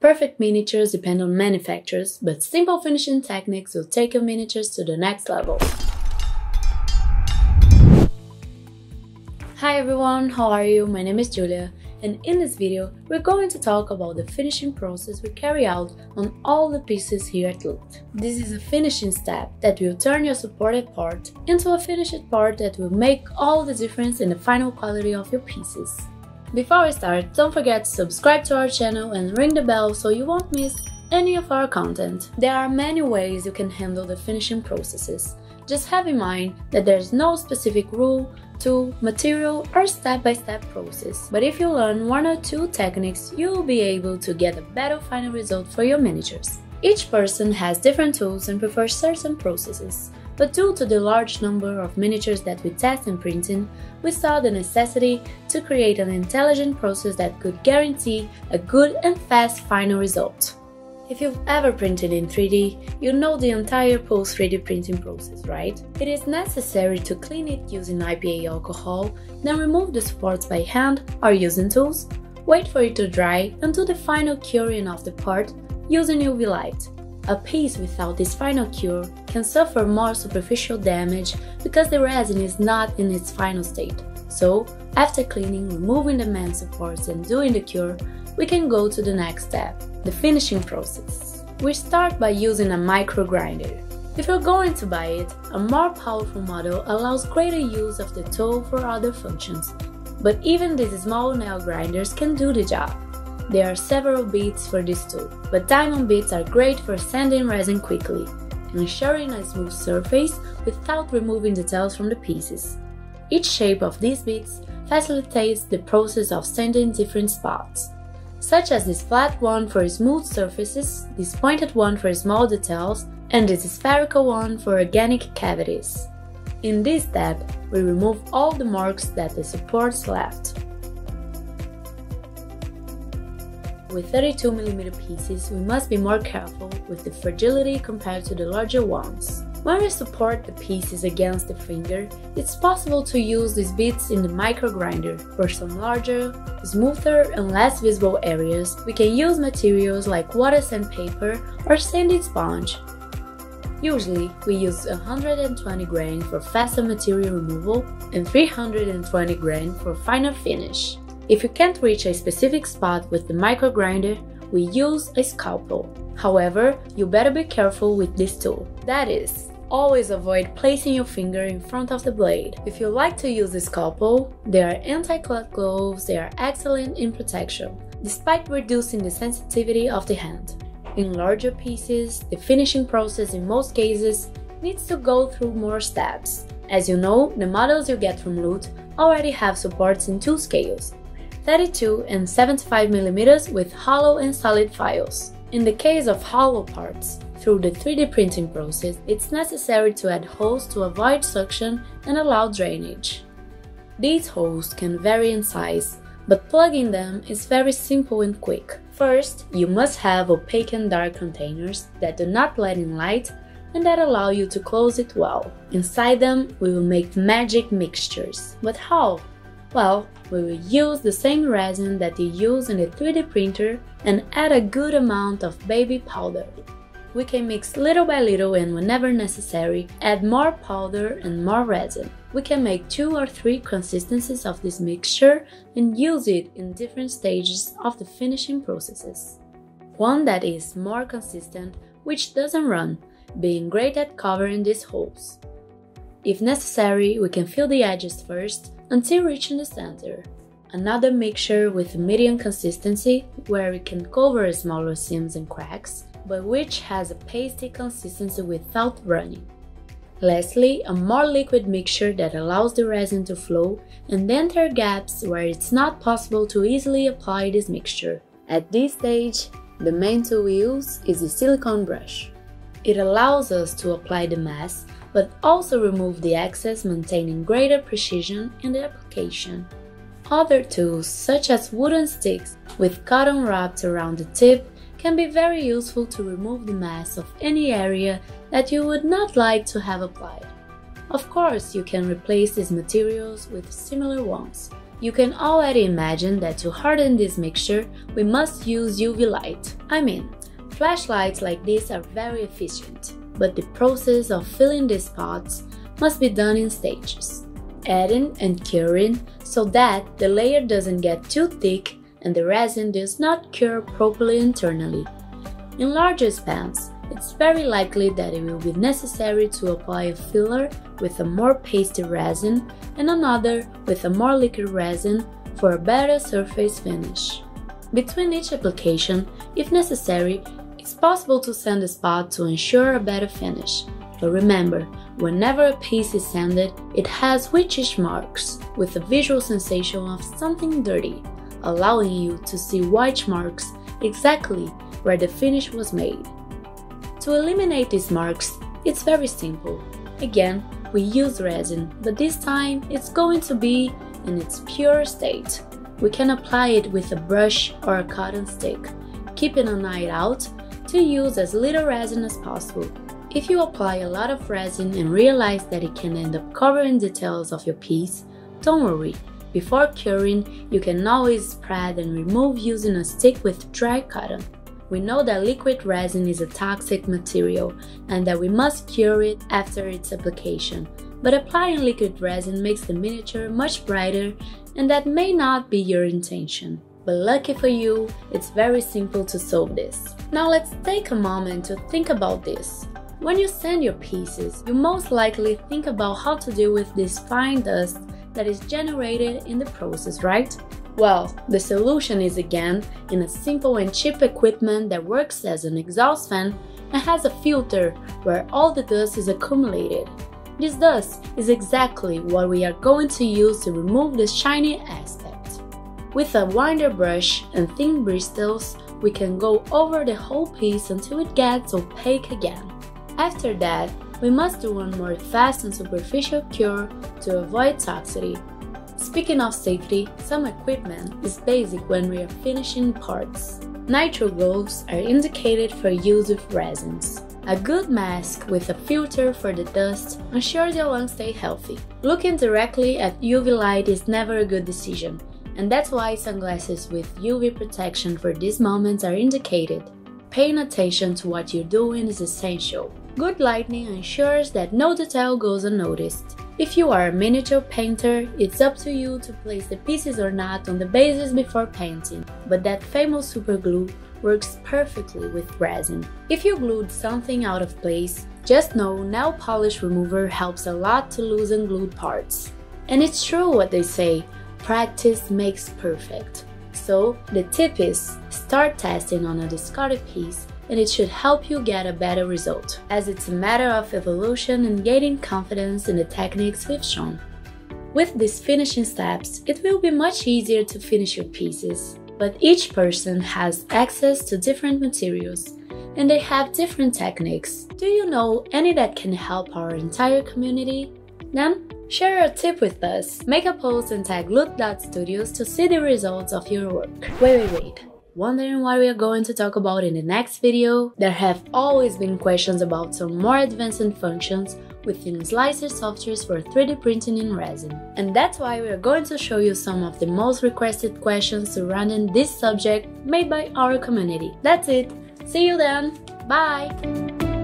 Perfect miniatures depend on manufacturers, but simple finishing techniques will take your miniatures to the next level. Hi everyone, how are you? My name is Júlia, and in this video we're going to talk about the finishing process we carry out on all the pieces here at Loot. This is a finishing step that will turn your supported part into a finished part that will make all the difference in the final quality of your pieces. Before we start, don't forget to subscribe to our channel and ring the bell so you won't miss any of our content. There are many ways you can handle the finishing processes. Just have in mind that there's no specific rule, tool, material, or step-by-step process. But if you learn one or two techniques, you'll be able to get a better final result for your miniatures. Each person has different tools and prefers certain processes. But due to the large number of miniatures that we test in printing, we saw the necessity to create an intelligent process that could guarantee a good and fast final result. If you've ever printed in 3D, you know the entire post-3D printing process, right? It is necessary to clean it using IPA alcohol, then remove the supports by hand or using tools, wait for it to dry and do the final curing of the part using UV light. A piece without this final cure can suffer more superficial damage because the resin is not in its final state. So, after cleaning, removing the main supports and doing the cure, we can go to the next step, the finishing process. We start by using a micro grinder. If you're going to buy it, a more powerful model allows greater use of the tool for other functions, but even these small nail grinders can do the job. There are several bits for this tool, but diamond bits are great for sanding resin quickly, ensuring a smooth surface without removing details from the pieces. Each shape of these bits facilitates the process of sanding different spots, such as this flat one for smooth surfaces, this pointed one for small details, and this spherical one for organic cavities. In this step, we remove all the marks that the supports left. With 32mm pieces, we must be more careful with the fragility compared to the larger ones. When we support the pieces against the finger, it's possible to use these bits in the micro grinder. For some larger, smoother and less visible areas, we can use materials like water sandpaper or sanding sponge. Usually, we use 120 grain for faster material removal and 320 grain for final finish. If you can't reach a specific spot with the micro grinder, we use a scalpel. However, you better be careful with this tool. That is, always avoid placing your finger in front of the blade. If you like to use the scalpel, they are anti-cut gloves, they are excellent in protection, despite reducing the sensitivity of the hand. In larger pieces, the finishing process in most cases needs to go through more steps. As you know, the models you get from Loot already have supports in two scales, 32 and 75mm with hollow and solid files. In the case of hollow parts, through the 3D printing process, it's necessary to add holes to avoid suction and allow drainage. These holes can vary in size, but plugging them is very simple and quick. First, you must have opaque and dark containers that do not let in light and that allow you to close it well. Inside them, we will make magic mixtures. But how? Well, we will use the same resin that you use in the 3D printer and add a good amount of baby powder. We can mix little by little and whenever necessary, add more powder and more resin. We can make 2 or 3 consistencies of this mixture and use it in different stages of the finishing processes. One that is more consistent, which doesn't run, being great at covering these holes. If necessary, we can fill the edges first until reaching the center. Another mixture with a medium consistency, where we can cover smaller seams and cracks, but which has a pasty consistency without running. Lastly, a more liquid mixture that allows the resin to flow and enter gaps where it's not possible to easily apply this mixture. At this stage, the main tool we use is the silicone brush. It allows us to apply the mass, but also remove the excess, maintaining greater precision in the application. Other tools, such as wooden sticks with cotton wrapped around the tip, can be very useful to remove the mass of any area that you would not like to have applied. Of course, you can replace these materials with similar ones, You can already imagine that to harden this mixture, we must use UV light. Flashlights like this are very efficient, but the process of filling these pots must be done in stages, adding and curing so that the layer doesn't get too thick and the resin does not cure properly internally. In larger pans, it's very likely that it will be necessary to apply a filler with a more pasty resin and another with a more liquid resin for a better surface finish. Between each application, if necessary, it's possible to sand the spot to ensure a better finish. But remember, whenever a piece is sanded, it has whitish marks with a visual sensation of something dirty, allowing you to see white marks exactly where the finish was made. To eliminate these marks, it's very simple. Again, we use resin, but this time it's going to be in its pure state. We can apply it with a brush or a cotton stick, keeping an eye out to use as little resin as possible. If you apply a lot of resin and realize that it can end up covering details of your piece, don't worry. Before curing, you can always spread and remove using a stick with dry cotton. We know that liquid resin is a toxic material and that we must cure it after its application, but applying liquid resin makes the miniature much brighter, and that may not be your intention. But lucky for you, it's very simple to solve this. Now let's take a moment to think about this. When you sand your pieces, you most likely think about how to deal with this fine dust that is generated in the process, right? Well, the solution is again in a simple and cheap equipment that works as an exhaust fan and has a filter where all the dust is accumulated. This dust is exactly what we are going to use to remove the shiny aspect. With a winder brush and thin bristles, we can go over the whole piece until it gets opaque again. After that, we must do one more fast and superficial cure to avoid toxicity. Speaking of safety, some equipment is basic when we are finishing parts. Nitrile gloves are indicated for use with resins. A good mask with a filter for the dust ensures your lungs stay healthy. Looking directly at UV light is never a good decision, and that's why sunglasses with UV protection for these moments are indicated. Paying attention to what you're doing is essential. Good lighting ensures that no detail goes unnoticed. If you are a miniature painter, it's up to you to place the pieces or not on the bases before painting, but that famous super glue works perfectly with resin. If you glued something out of place, just know nail polish remover helps a lot to loosen glued parts. And it's true what they say, practice makes perfect. So the tip is, start testing on a discarded piece and it should help you get a better result, as it's a matter of evolution and gaining confidence in the techniques we've shown. With these finishing steps, it will be much easier to finish your pieces, but each person has access to different materials and they have different techniques. Do you know any that can help our entire community? Then share a tip with us. Make a post and tag Loot.studios to see the results of your work. Wait. Wondering what we are going to talk about in the next video? There have always been questions about some more advanced functions within slicer softwares for 3D printing in resin. And that's why we are going to show you some of the most requested questions surrounding this subject made by our community. That's it! See you then! Bye!